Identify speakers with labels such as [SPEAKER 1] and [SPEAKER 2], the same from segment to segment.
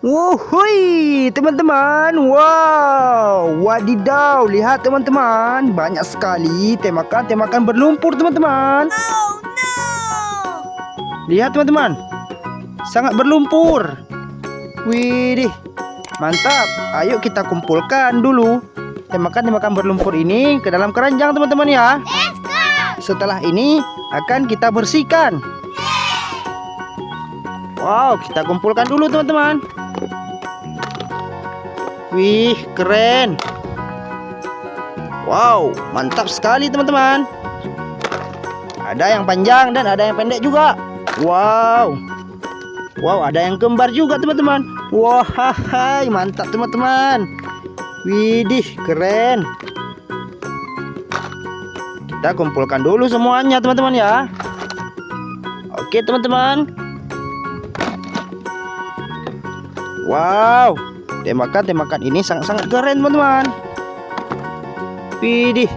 [SPEAKER 1] Wuhui teman-teman, wow, wadidaw, lihat teman-teman, banyak sekali tembakan berlumpur teman-teman.
[SPEAKER 2] Oh no!
[SPEAKER 1] Lihat teman-teman, sangat berlumpur. Widih, mantap. Ayo kita kumpulkan dulu tembakan berlumpur ini ke dalam keranjang teman-teman ya.
[SPEAKER 2] Let's go!
[SPEAKER 1] Setelah ini akan kita bersihkan. Wow, kita kumpulkan dulu teman-teman. Wih, keren. Wow, mantap sekali teman-teman. Ada yang panjang dan ada yang pendek juga. Wow. Wow, ada yang kembar juga teman-teman. Wah, hai, mantap teman-teman. Widih, keren. Kita kumpulkan dulu semuanya teman-teman ya. Oke teman-teman. Wow, tembakan ini sangat-sangat keren teman-teman. Widih,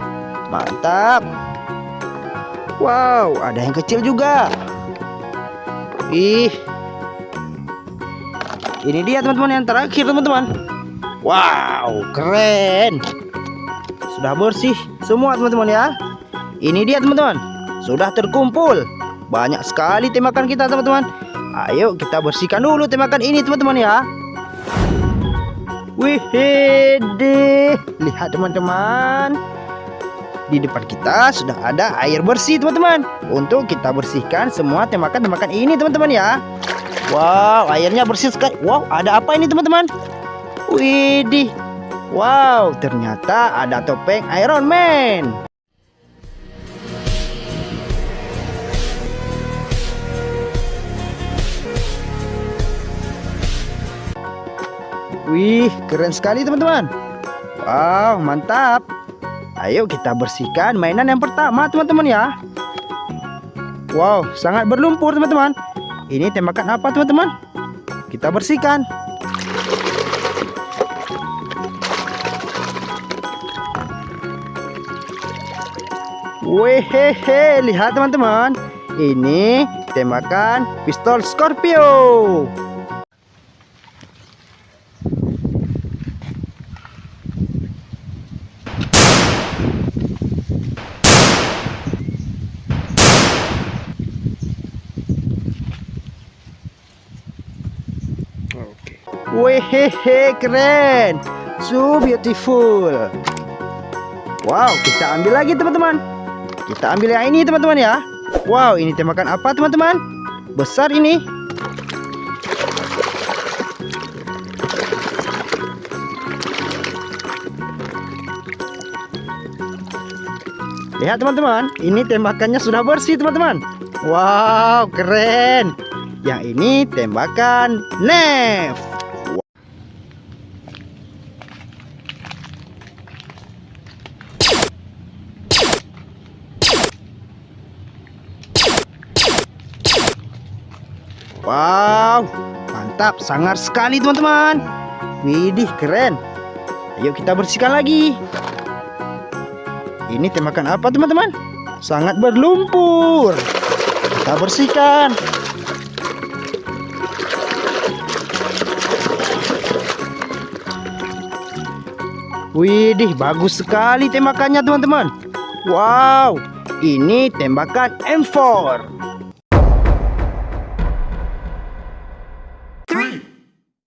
[SPEAKER 1] mantap. Wow, ada yang kecil juga. Ih, ini dia teman-teman yang terakhir teman-teman. Wow, keren. Sudah bersih semua teman-teman ya. Ini dia teman-teman, sudah terkumpul banyak sekali tembakan kita teman-teman. Ayo kita bersihkan dulu tembakan ini teman-teman ya. Wih, lihat teman-teman, di depan kita sudah ada air bersih teman-teman, untuk kita bersihkan semua tembakan ini teman-teman ya. Wow, airnya bersih sekali. Wow, ada apa ini teman-teman? Widih, wow, ternyata ada topeng Iron Man. Wih, keren sekali teman-teman. Wow, mantap. Ayo kita bersihkan mainan yang pertama teman-teman ya. Wow, sangat berlumpur teman-teman. Ini tembakan apa teman-teman? Kita bersihkan. Wehehe, lihat teman-teman. Ini tembakan pistol Scorpio. Wehehe, keren. So beautiful. Wow, kita ambil lagi teman-teman. Kita ambil yang ini teman-teman ya. Wow, ini tembakan apa teman-teman? Besar ini. Lihat teman-teman, ini tembakannya sudah bersih teman-teman. Wow, keren. Yang ini tembakan Nerf. Wow, mantap, sangar sekali teman-teman. Widih, keren. Ayo kita bersihkan lagi. Ini tembakan apa teman-teman? Sangat berlumpur. Kita bersihkan. Widih, bagus sekali tembakannya teman-teman. Wow, ini tembakan M4.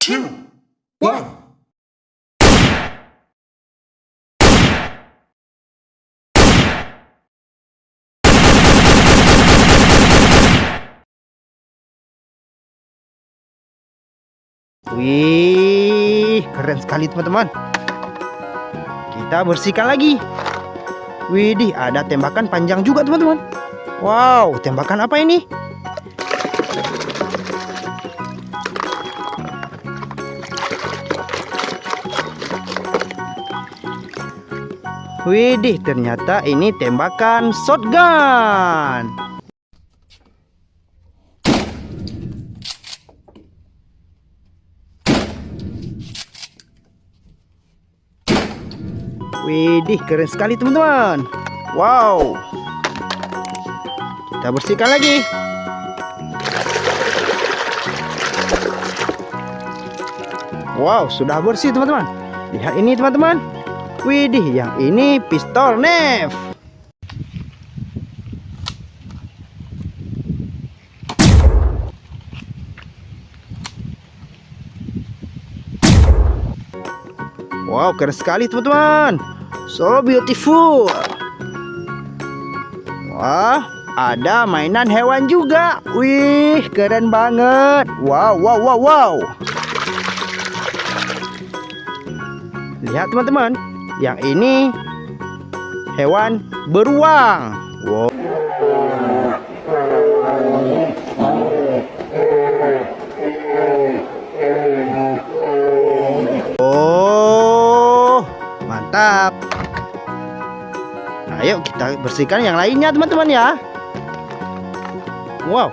[SPEAKER 3] 3, 2, 1.
[SPEAKER 1] Wih, keren sekali teman-teman. Kita bersihkan lagi. Widih, ada tembakan panjang juga teman-teman. Wow, tembakan apa ini? Widih, ternyata ini tembakan shotgun. Widih, keren sekali teman-teman. Wow. Kita bersihkan lagi. Wow, sudah bersih teman-teman. Lihat ini teman-teman. Widih, yang ini pistol Nerf. Wow, keren sekali teman-teman. So beautiful. Wah, ada mainan hewan juga. Wih, keren banget. Wow, wow, wow, wow. Lihat teman-teman, yang ini hewan beruang. Wow. Oh, mantap. Nah, ayo kita bersihkan yang lainnya teman-teman ya. Wow,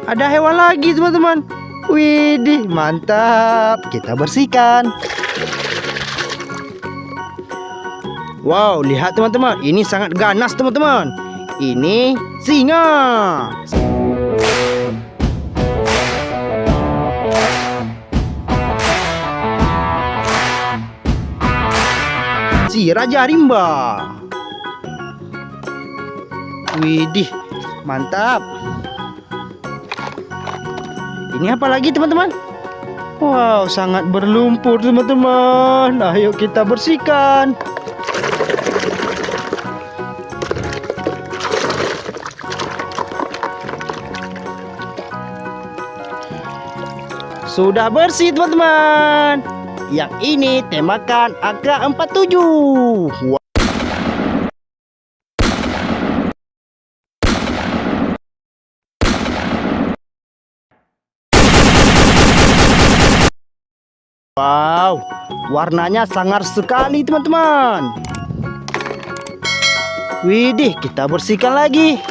[SPEAKER 1] ada hewan lagi teman-teman. Widih, mantap. Kita bersihkan. Wow, lihat teman-teman, ini sangat ganas teman-teman. Ini singa. Si Raja Rimba. Widih, mantap. Ini apa lagi teman-teman? Wow, sangat berlumpur teman-teman. Ayo kita bersihkan. Sudah bersih teman-teman. Yang ini tembakan AK-47. Wow, warnanya sangar sekali teman-teman. Widih, kita bersihkan lagi.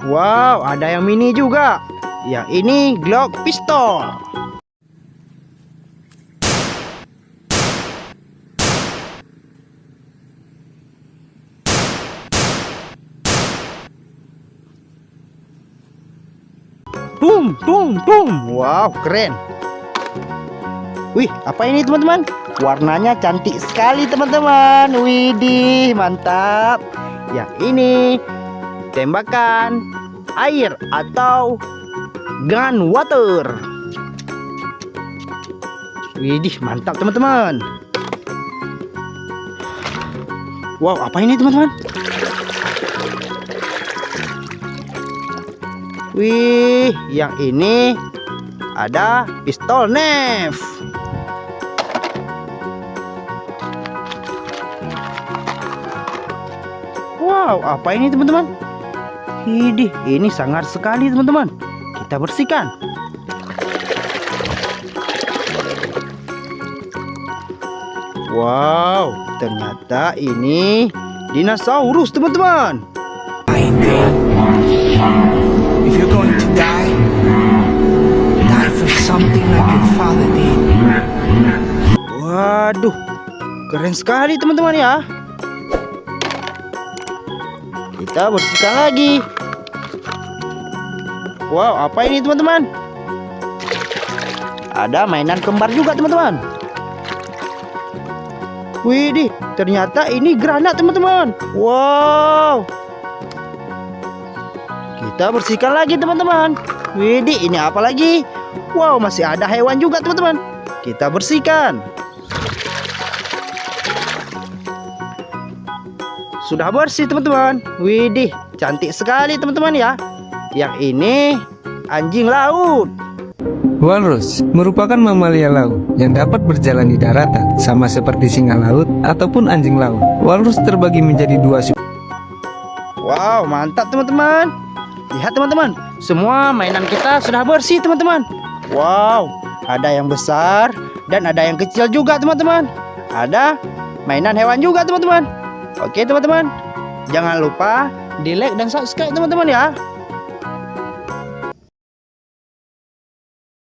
[SPEAKER 1] Wow, ada yang mini juga. Yang ini Glock pistol. Boom, boom, boom. Wow, keren. Wih, apa ini teman-teman? Warnanya cantik sekali teman-teman. Widih, mantap. Yang ini tembakan air atau gun water. Widih, mantap teman-teman. Wow, apa ini teman-teman? Wih, yang ini ada pistol Nerf. Wow, apa ini teman-teman? Widih, ini sangar sekali teman-teman. Kita bersihkan. Wow, ternyata ini dinosaurus teman-teman.
[SPEAKER 2] If you're going to die, die for something like your father did.
[SPEAKER 1] Waduh, keren sekali teman-teman ya. Kita bersihkan lagi. Wow, apa ini teman-teman? Ada mainan kembar juga teman-teman. Widih, ternyata ini granat teman-teman. Wow. Kita bersihkan lagi teman-teman. Widih, ini apa lagi? Wow, masih ada hewan juga teman-teman. Kita bersihkan. Sudah bersih teman-teman. Widih, cantik sekali teman-teman ya. Yang ini anjing laut.
[SPEAKER 4] Walrus merupakan mamalia laut yang dapat berjalan di daratan, sama seperti singa laut ataupun anjing laut. Walrus terbagi menjadi dua suku.
[SPEAKER 1] Wow, mantap teman-teman. Lihat teman-teman, semua mainan kita sudah bersih teman-teman. Wow, ada yang besar dan ada yang kecil juga teman-teman. Ada mainan hewan juga teman-teman. Oke teman-teman, jangan lupa di like dan subscribe teman-teman ya.